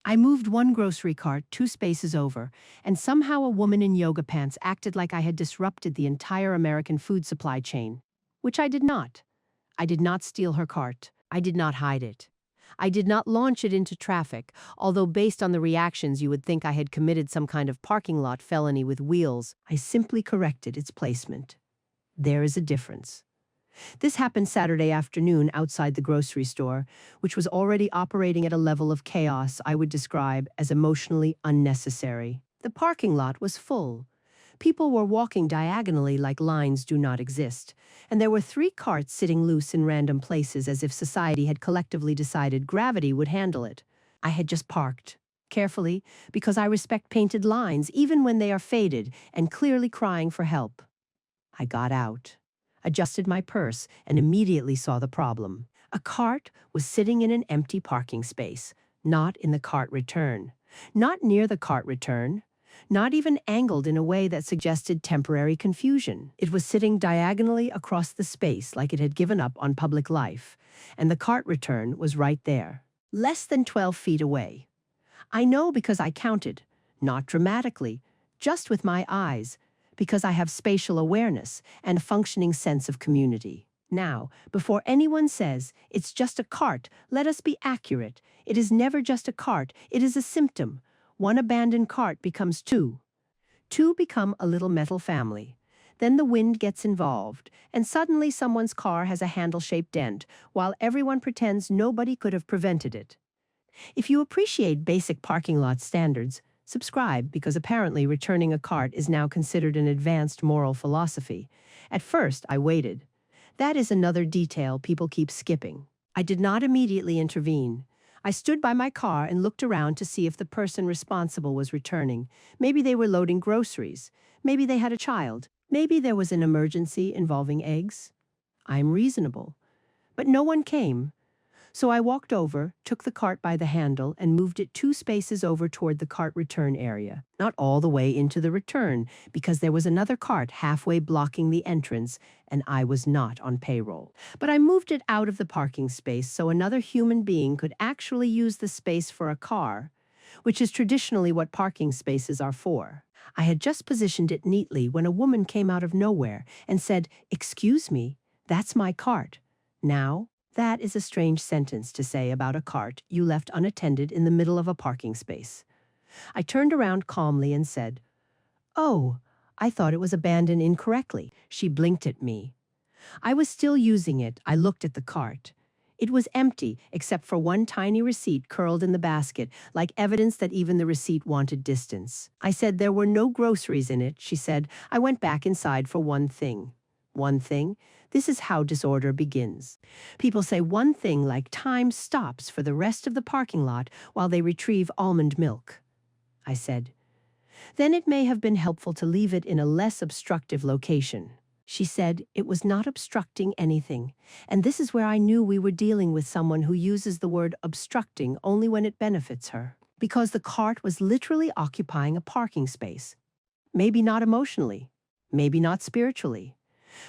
I moved one grocery cart 2 spaces over, and somehow a woman in yoga pants acted like I had disrupted the entire American food supply chain. Which I did not. I did not steal her cart. I did not hide it. I did not launch it into traffic, although based on the reactions you would think I had committed some kind of parking lot felony with wheels. I simply corrected its placement. There is a difference. This happened Saturday afternoon outside the grocery store, which was already operating at a level of chaos I would describe as emotionally unnecessary. The parking lot was full. People were walking diagonally like lines do not exist, and there were 3 carts sitting loose in random places as if society had collectively decided gravity would handle it. I had just parked, carefully, because I respect painted lines even when they are faded and clearly crying for help. I got out, adjusted my purse, and immediately saw the problem. A cart was sitting in an empty parking space, not in the cart return, not near the cart return, not even angled in a way that suggested temporary confusion. It was sitting diagonally across the space like it had given up on public life, and the cart return was right there, less than 12 feet away. I know because I counted, not dramatically, just with my eyes, because I have spatial awareness and a functioning sense of community. Now, before anyone says, it's just a cart, let us be accurate. It is never just a cart, it is a symptom. One abandoned cart becomes 2. 2 become a little metal family. Then the wind gets involved, and suddenly someone's car has a handle-shaped dent, while everyone pretends nobody could have prevented it. If you appreciate basic parking lot standards, subscribe, because apparently returning a cart is now considered an advanced moral philosophy. At first, I waited. That is another detail people keep skipping. I did not immediately intervene. I stood by my car and looked around to see if the person responsible was returning. Maybe they were loading groceries. Maybe they had a child. Maybe there was an emergency involving eggs. I'm reasonable. But no one came. So I walked over, took the cart by the handle, and moved it 2 spaces over toward the cart return area. Not all the way into the return, because there was another cart halfway blocking the entrance, and I was not on payroll. But I moved it out of the parking space so another human being could actually use the space for a car, which is traditionally what parking spaces are for. I had just positioned it neatly when a woman came out of nowhere and said, "Excuse me, that's my cart." Now, that is a strange sentence to say about a cart you left unattended in the middle of a parking space. I turned around calmly and said, "Oh, I thought it was abandoned incorrectly." She blinked at me. I was still using it. I looked at the cart. It was empty, except for one tiny receipt curled in the basket, like evidence that even the receipt wanted distance. I said there were no groceries in it. She said, "I went back inside for one thing." One thing? This is how disorder begins. People say one thing like time stops for the rest of the parking lot while they retrieve almond milk. I said, "Then it may have been helpful to leave it in a less obstructive location." She said it was not obstructing anything, and this is where I knew we were dealing with someone who uses the word obstructing only when it benefits her, because the cart was literally occupying a parking space. Maybe not emotionally, maybe not spiritually,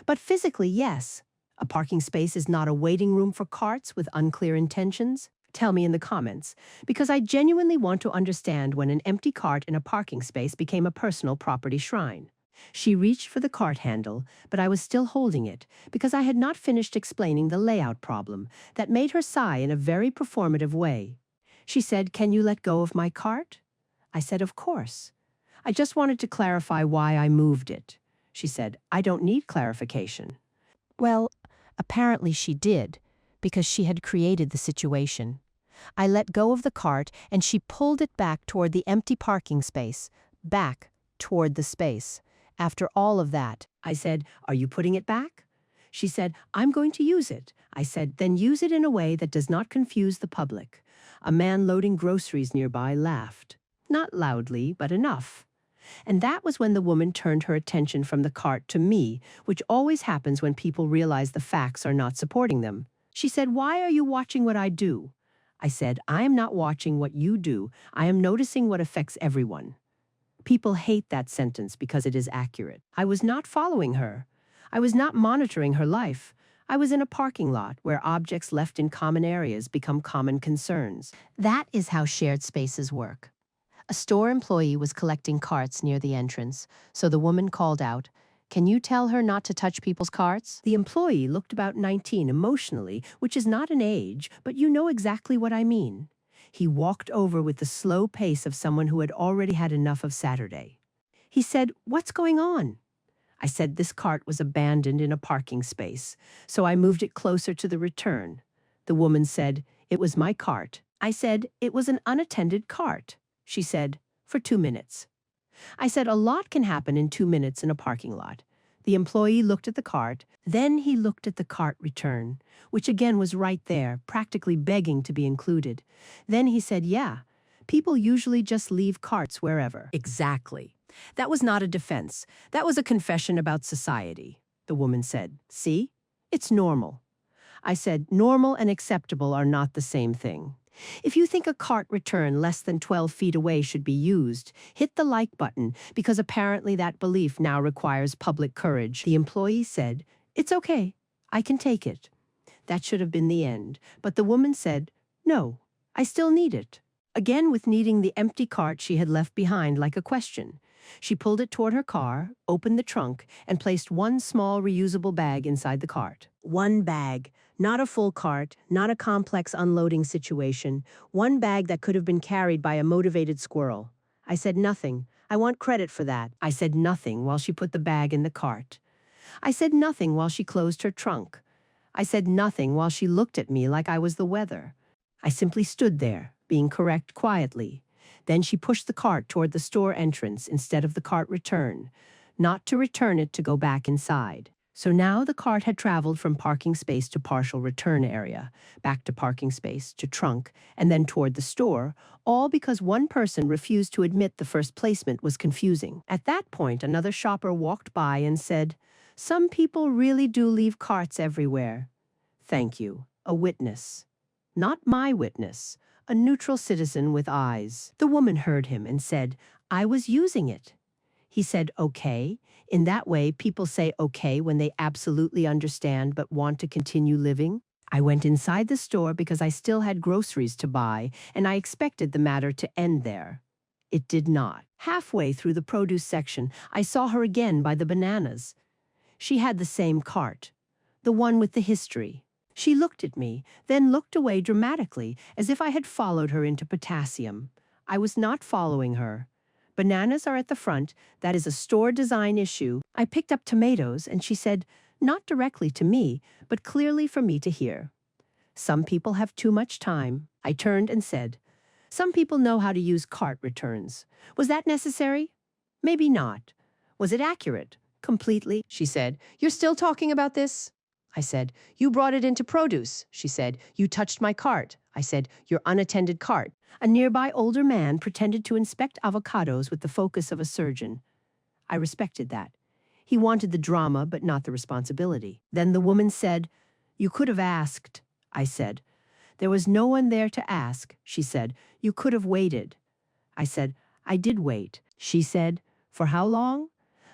but physically, yes. A parking space is not a waiting room for carts with unclear intentions. Tell me in the comments, because I genuinely want to understand when an empty cart in a parking space became a personal property shrine. She reached for the cart handle, but I was still holding it, because I had not finished explaining the layout problem that made her sigh in a very performative way. She said, "Can you let go of my cart?" I said, "Of course. I just wanted to clarify why I moved it." She said, "I don't need clarification." Well, apparently she did, because she had created the situation. I let go of the cart and she pulled it back toward the empty parking space, back toward the space. After all of that, I said, "Are you putting it back?" She said, "I'm going to use it." I said, "Then use it in a way that does not confuse the public." A man loading groceries nearby laughed. Not loudly, but enough. And that was when the woman turned her attention from the cart to me, which always happens when people realize the facts are not supporting them. She said, "Why are you watching what I do?" I said, "I am not watching what you do. I am noticing what affects everyone." People hate that sentence because it is accurate. I was not following her. I was not monitoring her life. I was in a parking lot where objects left in common areas become common concerns. That is how shared spaces work. A store employee was collecting carts near the entrance, so the woman called out, "Can you tell her not to touch people's carts?" The employee looked about 19 emotionally, which is not an age, but you know exactly what I mean. He walked over with the slow pace of someone who had already had enough of Saturday. He said, "What's going on?" I said this cart was abandoned in a parking space, so I moved it closer to the return. The woman said, "It was my cart." I said, "It was an unattended cart." She said, "For 2 minutes." I said, "A lot can happen in 2 minutes in a parking lot." The employee looked at the cart, then he looked at the cart return, which again was right there, practically begging to be included. Then he said, "Yeah, people usually just leave carts wherever." Exactly. That was not a defense. That was a confession about society. The woman said, "See? It's normal." I said, "Normal and acceptable are not the same thing. If you think a cart return less than 12 feet away should be used, hit the like button, because apparently that belief now requires public courage." The employee said, "It's okay. I can take it." That should have been the end, but the woman said, "No, I still need it." Again with needing the empty cart she had left behind like a question. She pulled it toward her car, opened the trunk, and placed one small reusable bag inside the cart. One bag, not a full cart, not a complex unloading situation, one bag that could have been carried by a motivated squirrel. I said nothing. I want credit for that. I said nothing while she put the bag in the cart. I said nothing while she closed her trunk. I said nothing while she looked at me like I was the weather. I simply stood there, being correct quietly. Then she pushed the cart toward the store entrance instead of the cart return, not to return it to go back inside. So now the cart had traveled from parking space to partial return area, back to parking space, to trunk, and then toward the store, all because one person refused to admit the first placement was confusing. At that point, another shopper walked by and said, "Some people really do leave carts everywhere." Thank you. A witness. Not my witness. A neutral citizen with eyes. The woman heard him and said, "I was using it." He said, "Okay." In that way, people say okay when they absolutely understand but want to continue living. I went inside the store because I still had groceries to buy, and I expected the matter to end there. It did not. Halfway through the produce section, I saw her again by the bananas. She had the same cart, the one with the history. She looked at me, then looked away dramatically, as if I had followed her into potassium. I was not following her. Bananas are at the front. That is a store design issue. I picked up tomatoes, and she said, not directly to me, but clearly for me to hear. Some people have too much time. I turned and said, "Some people know how to use cart returns. Was that necessary? Maybe not. Was it accurate? Completely." She said, "You're still talking about this?" I said, "You brought it into produce." She said, "You touched my cart." I said, "Your unattended cart." A nearby older man pretended to inspect avocados with the focus of a surgeon. I respected that. He wanted the drama, but not the responsibility. Then the woman said, "You could have asked." I said, "There was no one there to ask." She said, "You could have waited." I said, "I did wait." She said, "For how long?"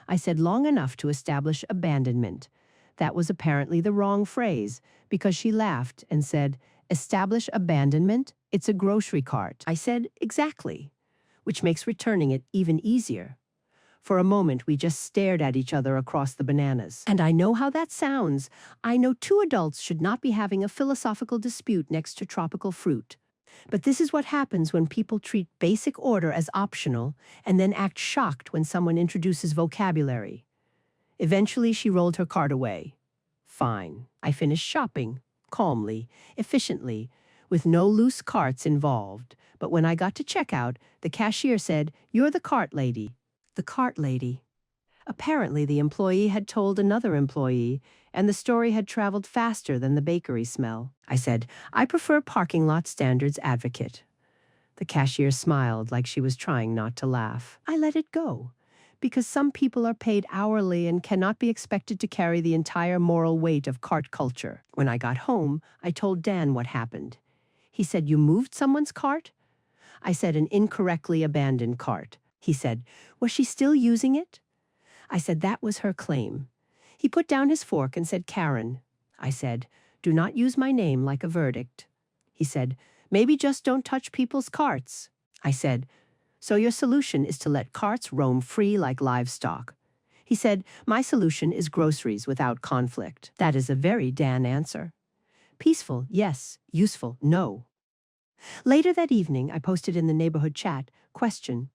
I said, "Long enough to establish abandonment." That was apparently the wrong phrase, because she laughed and said, "Establish abandonment? It's a grocery cart." I said, "Exactly," which makes returning it even easier. For a moment, we just stared at each other across the bananas. And I know how that sounds. I know two adults should not be having a philosophical dispute next to tropical fruit. But this is what happens when people treat basic order as optional and then act shocked when someone introduces vocabulary. Eventually, she rolled her cart away. Fine. I finished shopping, calmly, efficiently, with no loose carts involved. But when I got to checkout, the cashier said, "You're the cart lady." The cart lady. Apparently, the employee had told another employee, and the story had traveled faster than the bakery smell. I said, "I prefer parking lot standards advocate." The cashier smiled like she was trying not to laugh. I let it go, because some people are paid hourly and cannot be expected to carry the entire moral weight of cart culture. When I got home, I told Dan what happened. He said, "You moved someone's cart?" I said, "An incorrectly abandoned cart." He said, "Was she still using it?" I said that was her claim. He put down his fork and said, "Karen." I said, "Do not use my name like a verdict." He said, "Maybe just don't touch people's carts." I said, "So your solution is to let carts roam free like livestock." He said, "My solution is groceries without conflict." That is a very Dan answer. Peaceful, yes. Useful, no. Later that evening, I posted in the neighborhood chat, question: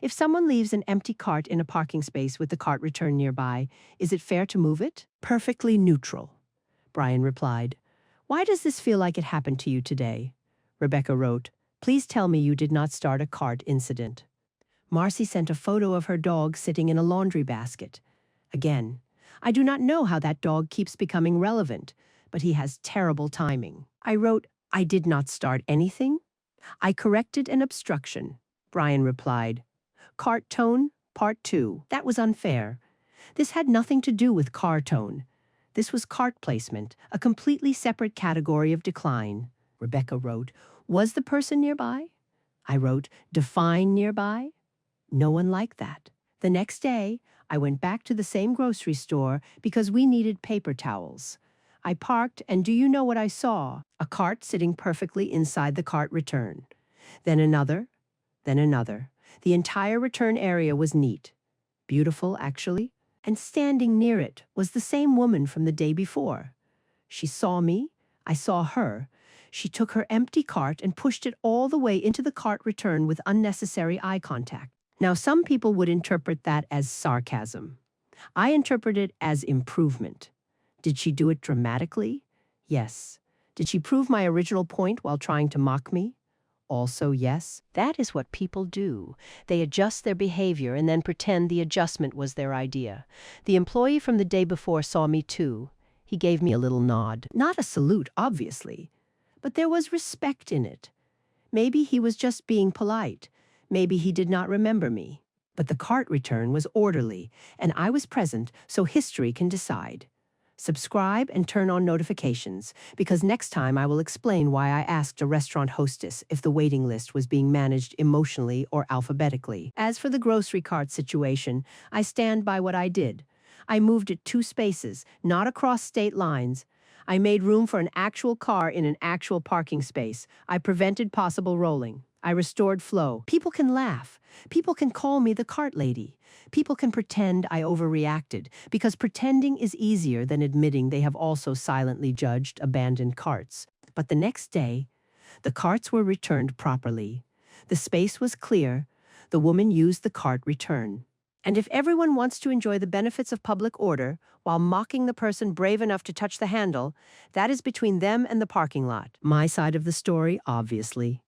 if someone leaves an empty cart in a parking space with the cart return nearby, is it fair to move it? Perfectly neutral. Brian replied, "Why does this feel like it happened to you today?" Rebecca wrote, "Please tell me you did not start a cart incident." Marcy sent a photo of her dog sitting in a laundry basket. Again, I do not know how that dog keeps becoming relevant, but he has terrible timing. I wrote, "I did not start anything. I corrected an obstruction." Brian replied, "Cart tone, part 2. That was unfair. This had nothing to do with car tone. This was cart placement, a completely separate category of decline." Rebecca wrote, "Was the person nearby?" I wrote, "Define nearby." No one liked that. The next day, I went back to the same grocery store because we needed paper towels. I parked, and do you know what I saw? A cart sitting perfectly inside the cart return. Then another, then another. The entire return area was neat. Beautiful, actually. And standing near it was the same woman from the day before. She saw me, I saw her. She took her empty cart and pushed it all the way into the cart return with unnecessary eye contact. Now, some people would interpret that as sarcasm. I interpret it as improvement. Did she do it dramatically? Yes. Did she prove my original point while trying to mock me? Also, yes. That is what people do. They adjust their behavior and then pretend the adjustment was their idea. The employee from the day before saw me too. He gave me a little nod. Not a salute, obviously, but there was respect in it. Maybe he was just being polite. Maybe he did not remember me. But the cart return was orderly, and I was present, so history can decide. Subscribe and turn on notifications, because next time I will explain why I asked a restaurant hostess if the waiting list was being managed emotionally or alphabetically. As for the grocery cart situation, I stand by what I did. I moved it 2 spaces, not across state lines. I made room for an actual car in an actual parking space. I prevented possible rolling. I restored flow. People can laugh. People can call me the cart lady. People can pretend I overreacted, because pretending is easier than admitting they have also silently judged abandoned carts. But the next day, the carts were returned properly. The space was clear. The woman used the cart return. And if everyone wants to enjoy the benefits of public order while mocking the person brave enough to touch the handle, that is between them and the parking lot. My side of the story, obviously.